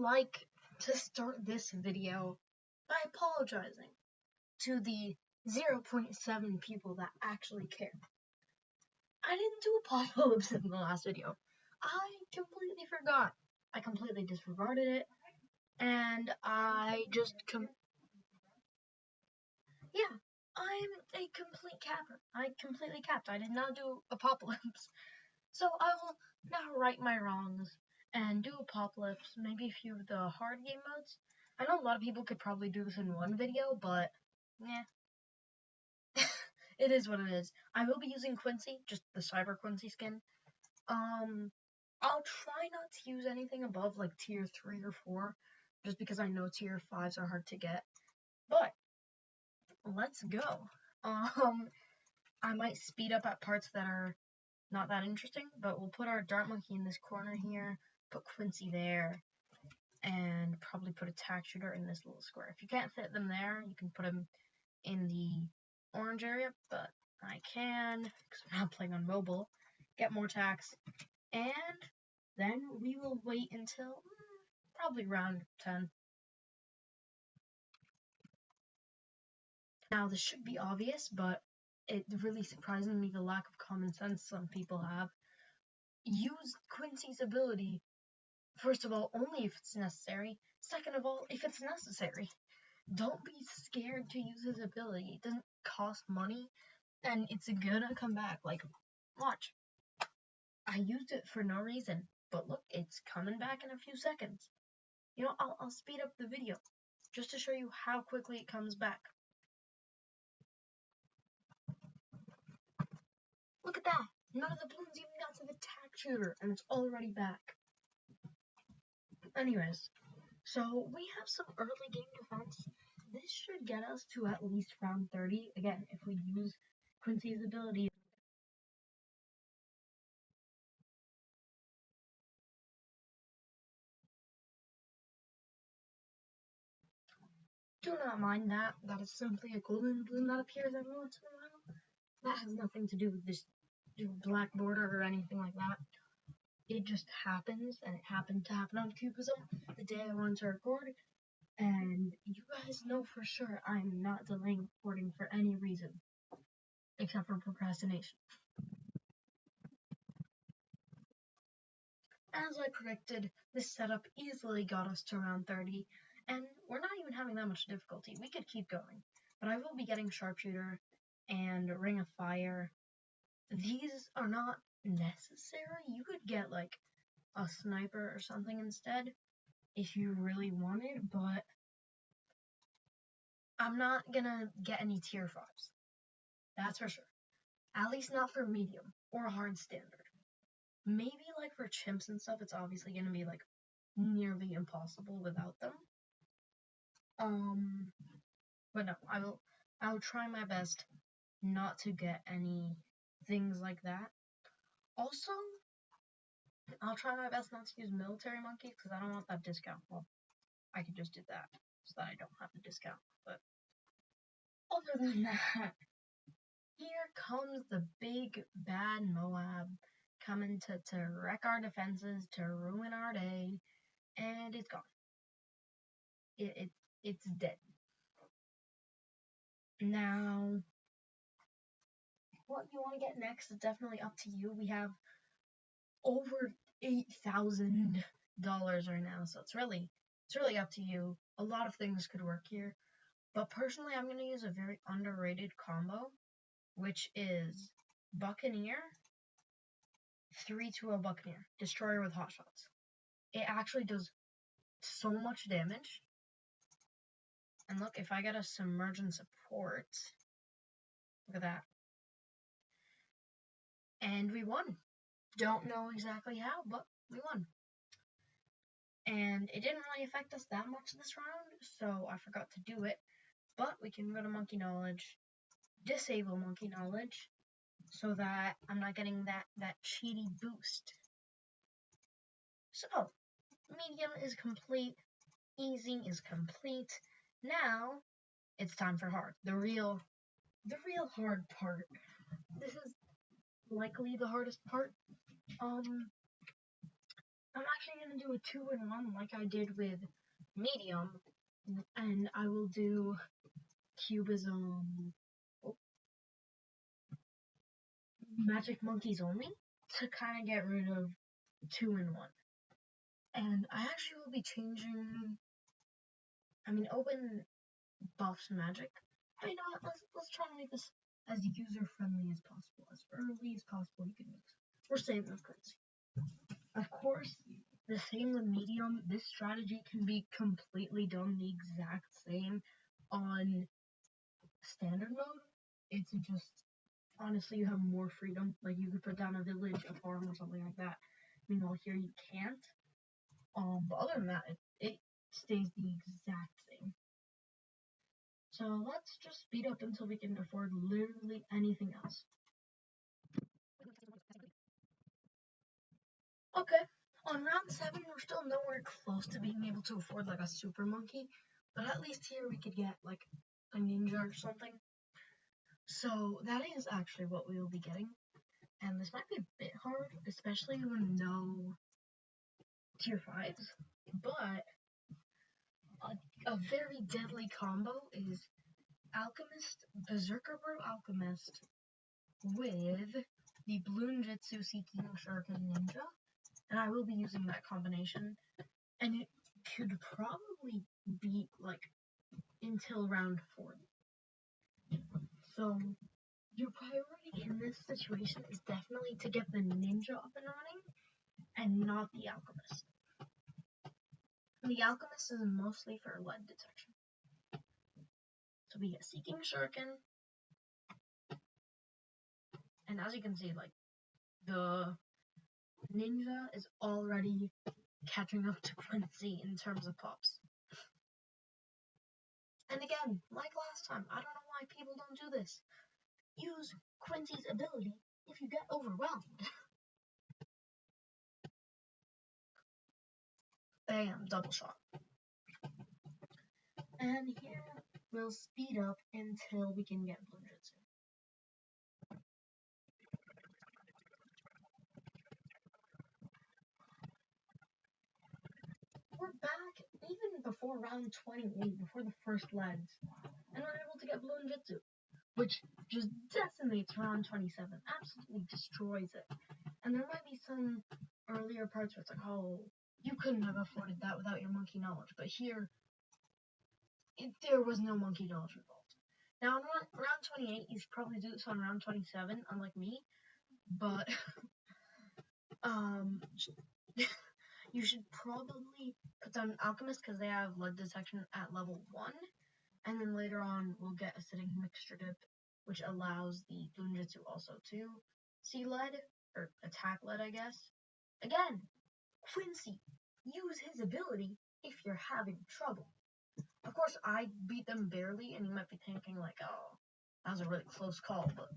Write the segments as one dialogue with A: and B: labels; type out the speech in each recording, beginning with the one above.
A: like to start this video by apologizing to the 0.7 people that actually care. I didn't do apocalypse in the last video. I completely forgot. I completely disregarded it, and I just yeah, I'm a complete capper. I completely capped. I did not do apocalypse. So I will now right my wrongs and do apocalypse, maybe a few of the hard game modes. I know a lot of people could probably do this in one video, but yeah. It is what it is. I will be using Quincy, just the Cyber Quincy skin. I'll try not to use anything above like tier 3 or 4, just because I know tier 5s are hard to get. But let's go. I might speed up at parts that are not that interesting, but we'll put our dart monkey in this corner here, put Quincy there, and probably put a tack shooter in this little square. If you can't fit them there, you can put them in the orange area, but I can, because I'm not playing on mobile, get more tacks, and then we will wait until probably round 10. Now, this should be obvious, but it really surprises me the lack of common sense some people have. Use Quincy's ability, first of all, only if it's necessary. Second of all, if it's necessary. Don't be scared to use his ability. It doesn't cost money, and it's gonna come back. Like, watch. I used it for no reason, but look, it's coming back in a few seconds. You know, I'll speed up the video just to show you how quickly it comes back. Look at that. None of the balloons even got to the tack shooter, and it's already back. Anyways, so we have some early game defense. This should get us to at least round 30. Again, if we use Quincy's ability. Do not mind that. That is simply a golden bloom that appears every once in a while. That has nothing to do with this black border or anything like that. It just happens, and it happened to happen on Cubism the day I wanted to record. And you guys know for sure I'm not delaying recording for any reason, except for procrastination. As I predicted, this setup easily got us to round 30, and we're not even having that much difficulty. We could keep going, but I will be getting Sharpshooter and Ring of Fire. These are not necessary. You could get like a sniper or something instead if you really wanted, but I'm not gonna get any tier 5s. That's for sure. At least not for medium or hard standard. Maybe like for chimps and stuff, it's obviously gonna be like nearly impossible without them. But no, I will try my best not to get any things like that. Also, I'll try my best not to use military monkeys because I don't want that discount. Well, I could just do that so that I don't have the discount. But other than that, here comes the big bad Moab coming to wreck our defenses, to ruin our day, and it's gone. It's dead. Now, what you want to get next is definitely up to you. We have over $8,000 right now, so it's really up to you. A lot of things could work here, but personally, I'm going to use a very underrated combo, which is Buccaneer, 3-0 Buccaneer, Destroyer with hot shots. It actually does so much damage. And look, if I get a Submergent support, look at that. And we won. Don't know exactly how, but we won. And it didn't really affect us that much this round, so I forgot to do it. But we can go to Monkey Knowledge, disable Monkey Knowledge, so that I'm not getting that cheaty boost. So, medium is complete, easy is complete. Now, it's time for hard. The real hard part. This is likely the hardest part. I'm actually going to do a 2-in-1 like I did with medium, and I will do cubism, magic monkeys only, to kind of get rid of 2-in-1. And I actually will be changing, open buffs magic. But you know what, let's try to make this as user-friendly as possible, as early as possible you can mix. We're saving the currency. Of course, the same with medium, this strategy can be completely done the exact same on standard mode. It's just, honestly, you have more freedom. Like, you could put down a village, a farm, or something like that. Meanwhile, here you can't. But other than that, it stays the exact same. So let's just speed up until we can afford literally anything else. Okay, on round 7, we're still nowhere close to being able to afford like a super monkey, but at least here we could get like a ninja or something. So that is actually what we will be getting, and this might be a bit hard, especially with no tier 5s, but a very deadly combo is Alchemist, Berserker Brew Alchemist with the Bloonjitsu Seeking Shuriken Ninja, and I will be using that combination, and it could probably beat like until round 40. So your priority in this situation is definitely to get the ninja up and running, and not the alchemist. The alchemist is mostly for lead detection. So we get Seeking Shuriken, and as you can see, like, the ninja is already catching up to Quincy in terms of pops. And again, like last time, I don't know why people don't do this. Use Quincy's ability if you get overwhelmed. Bam, double shot. And here we'll speed up until we can get Bloonjitsu. We're back even before round 28, before the first leads, and we're able to get Bloonjitsu, which just decimates round 27, absolutely destroys it. And there might be some earlier parts where it's like, oh, you couldn't have afforded that without your monkey knowledge, but here, there was no monkey knowledge involved. Now, on round 28, you should probably do this on round 27, unlike me, but, you should probably put down Alchemist because they have lead detection at level 1, and then later on we'll get Acidic Mixture Dip, which allows the Bloonjitsu also to see lead, or attack lead, I guess. Again, Quincy, use his ability if you're having trouble. Of course, I beat them barely, and you might be thinking like, oh, that was a really close call, but,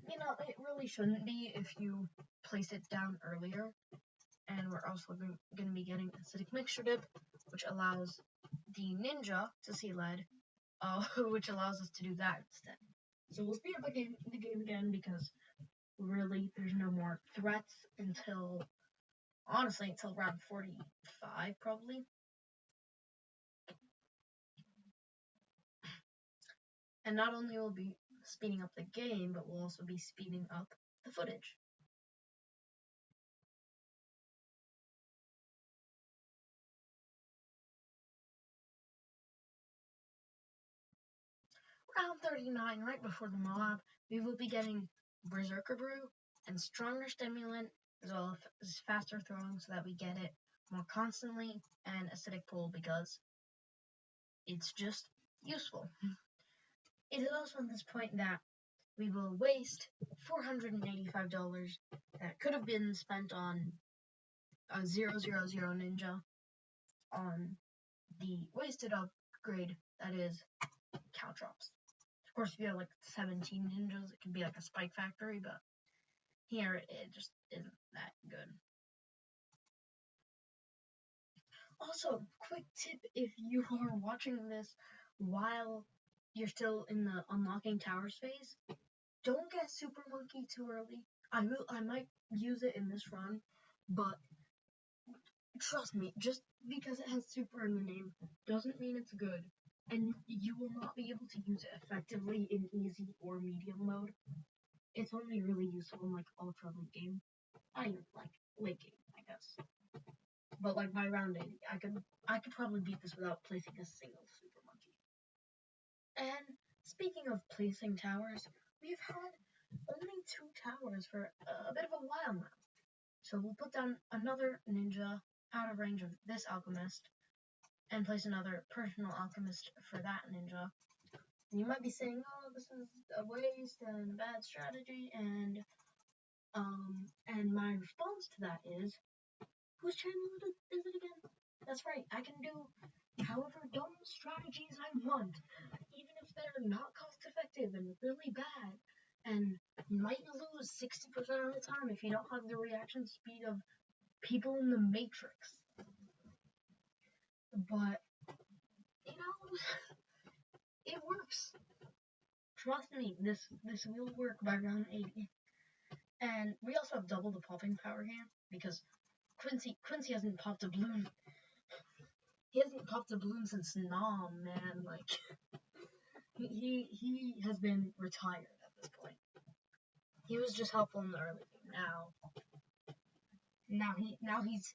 A: you know, it really shouldn't be if you place it down earlier. And we're also going to be getting Acidic Mixture Dip, which allows the ninja to see lead, which allows us to do that instead. So we'll speed up the game again because really there's no more threats until, honestly, until round 45 probably. And not only will be speeding up the game, but we'll also be speeding up the footage. Round 39, right before the mob, we will be getting Berserker Brew and Stronger Stimulant, as well as faster throwing so that we get it more constantly, and Acidic Pull because it's just useful. It is also at this point that we will waste $485 that could have been spent on a 000 ninja on the wasted upgrade that is Caltrops. Of course, if you have like 17 ninjas, it can be like a spike factory, but here it just isn't that good. Also, quick tip if you are watching this while you're still in the unlocking towers phase, don't get Super Monkey too early. I might use it in this run, but Trust me, just because it has super in the name doesn't mean it's good. And you will not be able to use it effectively in easy or medium mode. It's only really useful in like ultra late game. I mean, like late game, I guess. But like by round 80, I could probably beat this without placing a single super monkey. And speaking of placing towers, we've had only 2 towers for a bit of a while now. So we'll put down another ninja out of range of this alchemist and place another personal alchemist for that ninja. And you might be saying, oh, this is a waste and a bad strategy, and my response to that is, whose channel is it again? That's right, I can do however dumb strategies I want, even if they're not cost effective and really bad, and you might lose 60% of the time if you don't have the reaction speed of people in the Matrix. But, you know, it works. Trust me, this will work by round 80. And we also have double the popping power here, because Quincy hasn't popped a bloom. He hasn't popped a bloom since Nom, man. Like, he has been retired at this point. He was just helpful in the early game. Now he's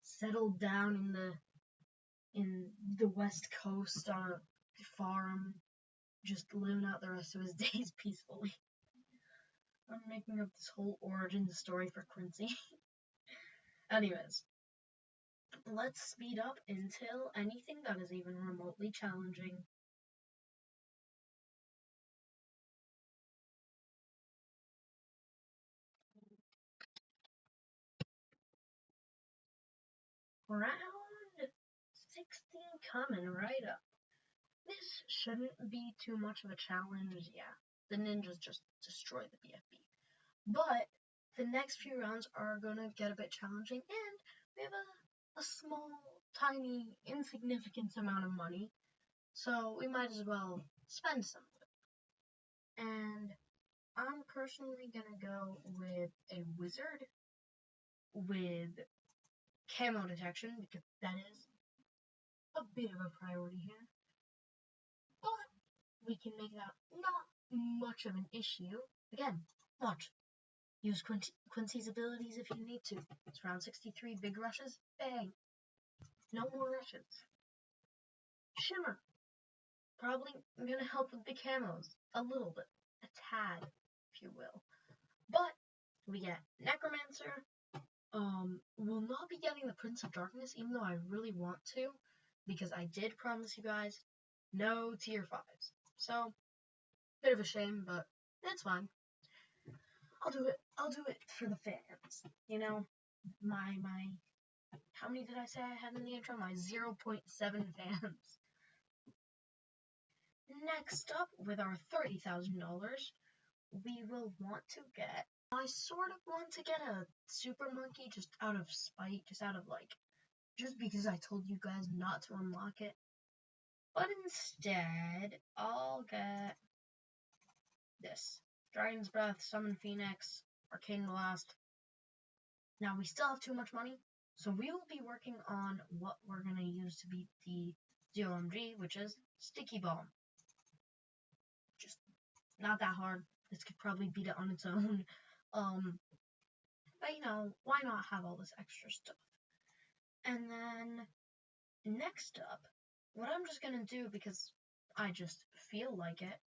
A: settled down in the West Coast on a farm, just living out the rest of his days peacefully. I'm making up this whole origin story for Quincy. Anyways, let's speed up until anything that is even remotely challenging. Round 16 coming right up. This shouldn't be too much of a challenge, yeah. The ninjas just destroy the BFB. But the next few rounds are gonna get a bit challenging, and we have a small, tiny, insignificant amount of money, so we might as well spend some of it. And I'm personally gonna go with a wizard with camo detection, because that is a bit of a priority here. But we can make that not much of an issue. Again, watch. Use Quincy's abilities if you need to. It's round 63, big rushes, bang. No more rushes. Shimmer. Probably gonna help with the camos. A little bit. A tad, if you will. But we get Necromancer. We'll not be getting the Prince of Darkness, even though I really want to, because I did promise you guys no tier 5s. So, bit of a shame, but it's fine. I'll do it for the fans. You know, my how many did I say I had in the intro? My 0.7 fans. Next up, with our $30,000, we will want to get, I sort of want to get a super monkey just out of spite, just because I told you guys not to unlock it. But instead, I'll get this. Dragon's Breath, Summon Phoenix, Arcane Blast. Now, we still have too much money, so we will be working on what we're going to use to beat the ZOMG, which is Sticky Bomb. Just not that hard. This could probably beat it on its own. But you know, why not have all this extra stuff? And then, next up, what I'm just going to do, because I just feel like it,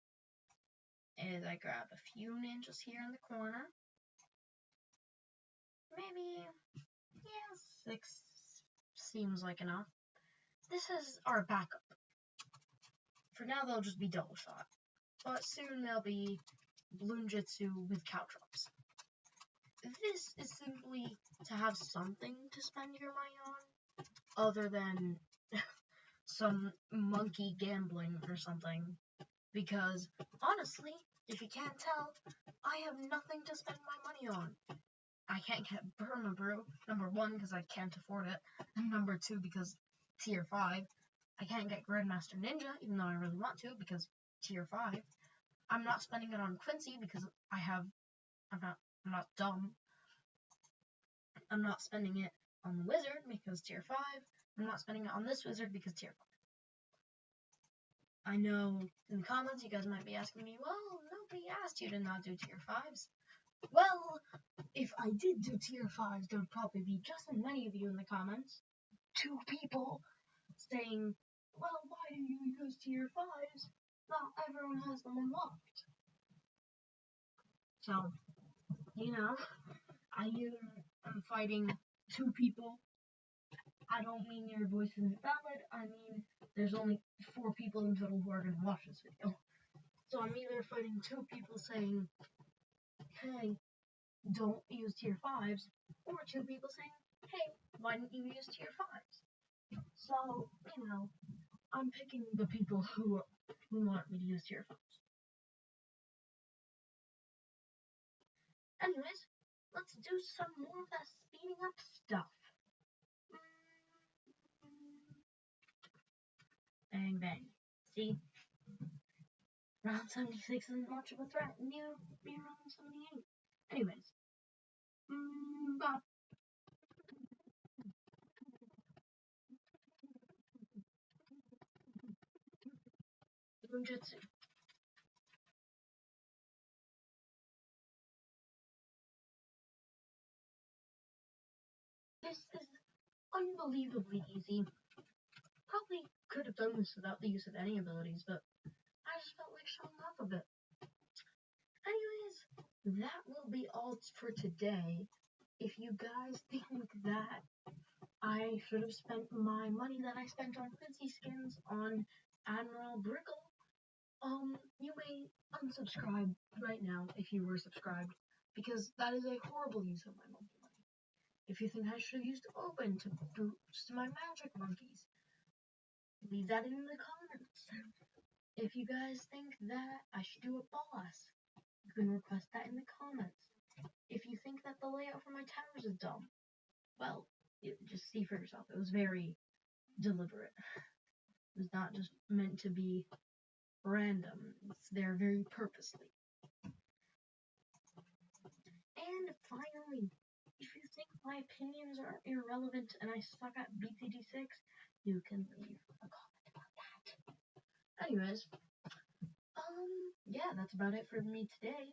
A: is I grab a few ninjas here in the corner. Maybe, yeah, 6 seems like enough. This is our backup. For now, they'll just be double shot. But soon they'll be Bloonjitsu with Caltrops. This is simply to have something to spend your money on, other than some monkey gambling or something. Because, honestly, if you can't tell, I have nothing to spend my money on. I can't get Burma Brew, number 1, because I can't afford it, and number 2, because tier 5. I can't get Grandmaster Ninja, even though I really want to, because tier 5. I'm not spending it on Quincy, because I'm not dumb. I'm not spending it on the wizard because tier 5. I'm not spending it on this wizard because tier 5. I know in the comments you guys might be asking me, well, nobody asked you to not do tier 5s. Well, if I did do tier 5s, there would probably be just as many of you in the comments. 2 people saying, well, why do you use tier 5s? Not everyone has them unlocked. So, I'm fighting 2 people. I don't mean your voice isn't valid, I mean there's only 4 people in total who are going to watch this video. So I'm either fighting 2 people saying, hey, don't use tier 5s, or 2 people saying, hey, why didn't you use tier 5s? So, I'm picking the people who want me to use tier 5s. Anyways, let's do some more of that speeding up stuff. Bang, bang. See? Round 76 isn't much of a threat. Near round 78. Anyways. Bop. Ninjutsu. This is unbelievably easy. Probably could have done this without the use of any abilities, but I just felt like showing off a bit. Anyways, that will be all for today. If you guys think that I should have spent my money that I spent on Quincy skins on Admiral Brickle, you may unsubscribe right now if you were subscribed, because that is a horrible use of my monkey money. If you think I should have used Open to boost my magic monkeys, leave that in the comments. If you guys think that I should do a boss, you can request that in the comments. If you think that the layout for my towers is dumb, well, just see for yourself. It was very deliberate. It was not just meant to be random. It's there very purposely. And finally, if you think my opinions are irrelevant and I suck at BTD6, you can leave a comment about that. Anyways, yeah, that's about it for me today.